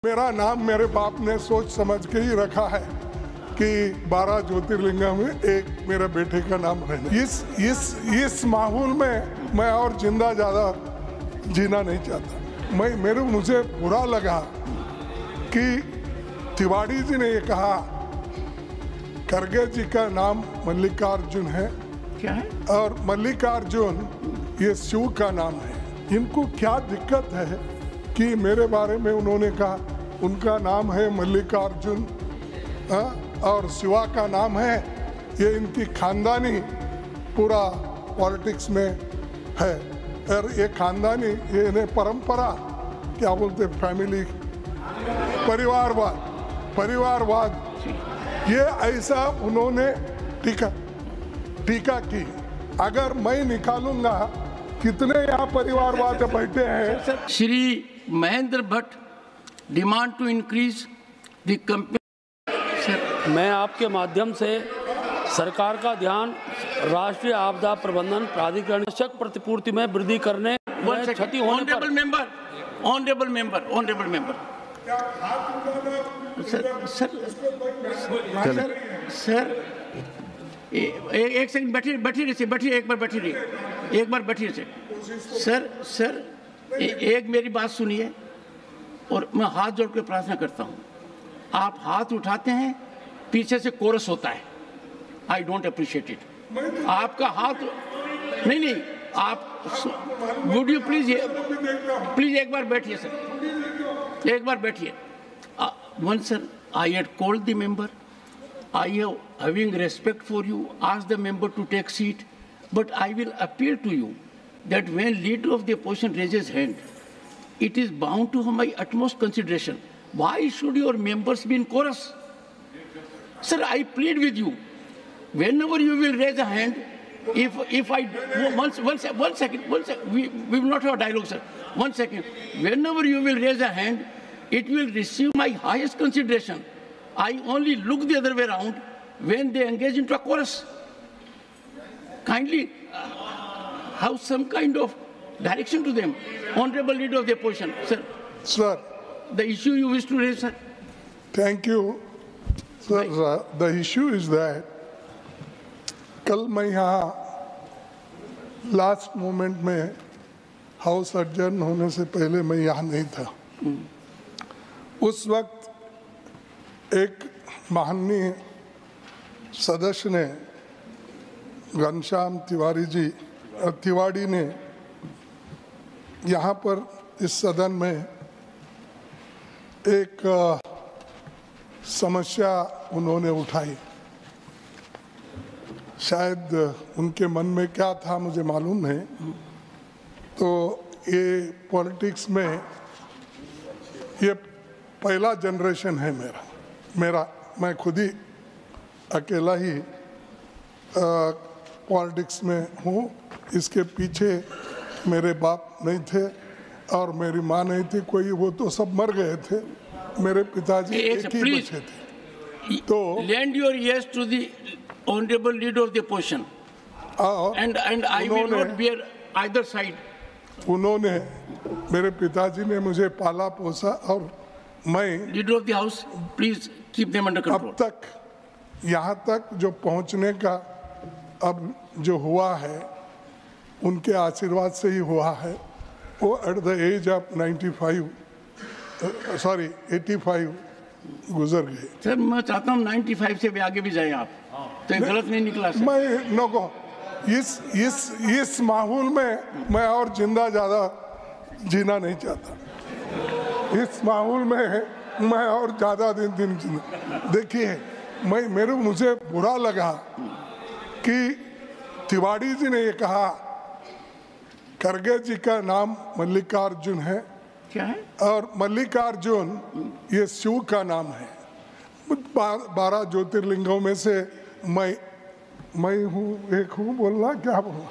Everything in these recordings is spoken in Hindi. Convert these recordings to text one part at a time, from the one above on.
मेरा नाम मेरे बाप ने सोच समझ के ही रखा है कि 12 ज्योतिर्लिंगा में एक मेरे बेटे का नाम रहना। इस माहौल में मैं और जिंदा ज़्यादा जीना नहीं चाहता। मुझे बुरा लगा कि तिवारी जी ने ये कहा खड़गे जी का नाम मल्लिकार्जुन है। क्या है? और मल्लिकार्जुन ये शिव का नाम है। इनको क्या दिक्कत है कि मेरे बारे में उन्होंने कहा उनका नाम है मल्लिकार्जुन और शिवा का नाम है। ये इनकी खानदानी पूरा पॉलिटिक्स में है और ये खानदानी ये इन्हें परंपरा क्या बोलते फैमिली परिवारवाद ये ऐसा उन्होंने टीका की। अगर मैं निकालूंगा कितने यहाँ परिवारवाद बैठे हैं। Shri Mahendra Bhatt demand to increase the company. मैं आपके माध्यम से सरकार का ध्यान राष्ट्रीय आपदा प्रबंधन प्राधिकरण आवश्यक प्रतिपूर्ति में वृद्धि करने में क्षति होने पर। ऑनरेबल मेंबर सर एक सेकंड बैठिए एक बार बैठिए सर एक मेरी बात सुनिए और मैं हाथ जोड़ के प्रार्थना करता हूँ। आप हाथ उठाते हैं पीछे से कोरस होता है। I don't appreciate it. आपका हाथ नहीं आप वुड यू प्लीज एक बार बैठिए सर, एक बार बैठिए। One sir I had called the member. I have, having respect for you, ask the member to take seat. But I will appeal to you that when leader of the opposition raises hand, it is bound to have my utmost consideration. Why should your members be in chorus? Sir, I plead with you. Whenever you will raise a hand, if I one second, we will not have a dialogue, sir. 1 second. Whenever you will raise a hand, it will receive my highest consideration. I only look the other way around when they engage into a chorus. Kindly have some kind of direction to them. Honorable leader of the opposition, sir. Sir. The issue you wish to raise, sir. Thank you. Sir, the issue is that कल मैं यहाँ लास्ट मोमेंट में हाउस एडजर्न होने से पहले मैं यहाँ नहीं था। उस वक्त एक माननीय सदस्य ने घनश्याम तिवारी ने यहाँ पर इस सदन में एक समस्या उन्होंने उठाई। शायद उनके मन में क्या था मुझे मालूम नहीं। तो ये पॉलिटिक्स में ये पहला जनरेशन है मैं खुद ही अकेला ही पॉलिटिक्स में हूँ। इसके पीछे मेरे बाप नहीं थे और मेरी माँ नहीं थी कोई, वो तो सब मर गए थे। मेरे पिताजी एक ही बचे थे। तो lend your ears to the honorable leader of the opposition and I will not bear either side. उन्होंने मेरे पिताजी ने मुझे पाला पोसा और मैं leader of the house please keep them under control. अब तक यहाँ तक जो पहुँचने का अब जो हुआ है उनके आशीर्वाद से ही हुआ है। वो एट द एज ऑफ 85 गुजर गए। सर मैं चाहता हूँ 95 से भी आगे भी जाए आप, तो गलत नहीं निकला सर। मैं नो इस माहौल में मैं और जिंदा ज़्यादा जीना नहीं चाहता। इस माहौल में मैं और ज़्यादा दिन देखिए मुझे बुरा लगा कि तिवारी जी ने ये कहा खड़गे जी का नाम मल्लिकार्जुन है। क्या है? और मल्लिकार्जुन ये शिव का नाम है। 12 ज्योतिर्लिंगों में से मैं हूँ एक हूँ बोलना क्या बोलना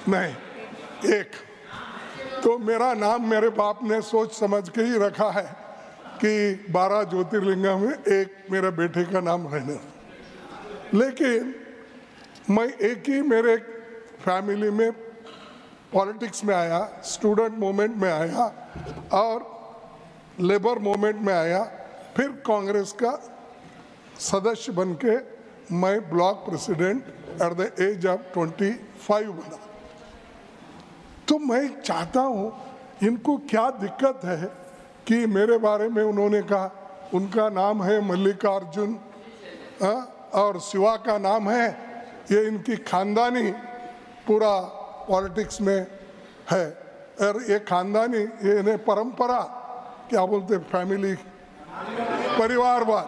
नहीं एक। तो मेरा नाम मेरे बाप ने सोच समझ के ही रखा है कि 12 ज्योतिर्लिंगा में एक मेरे बेटे का नाम रहना। लेकिन मैं एक ही मेरे फैमिली में पॉलिटिक्स में आया, स्टूडेंट मूवमेंट में आया और लेबर मूवमेंट में आया, फिर कांग्रेस का सदस्य बन के मैं block president at the age of 25 बना। तो मैं चाहता हूँ, इनको क्या दिक्कत है कि मेरे बारे में उन्होंने कहा, उनका नाम है मल्लिकार्जुन और शिवा का नाम है, ये इनकी खानदानी पूरा पॉलिटिक्स में है, और ये खानदानी, ये इन्हें परंपरा क्या बोलते, फैमिली परिवारवाद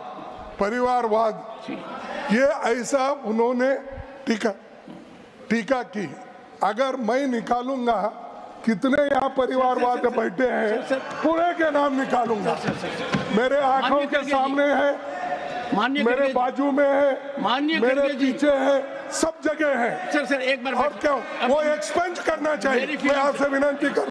ये ऐसा उन्होंने टीका की। अगर मैं निकालूंगा कितने यहाँ परिवारवाद बैठे हैं, पूरे के नाम निकालूंगा। मेरे आंखों के सामने है, मेरे बाजू में है, मेरे पीछे है, सब जगह है। सर एक बार और क्यों वो एक्सपेंज करना चाहिए। मैं आपसे विनती कर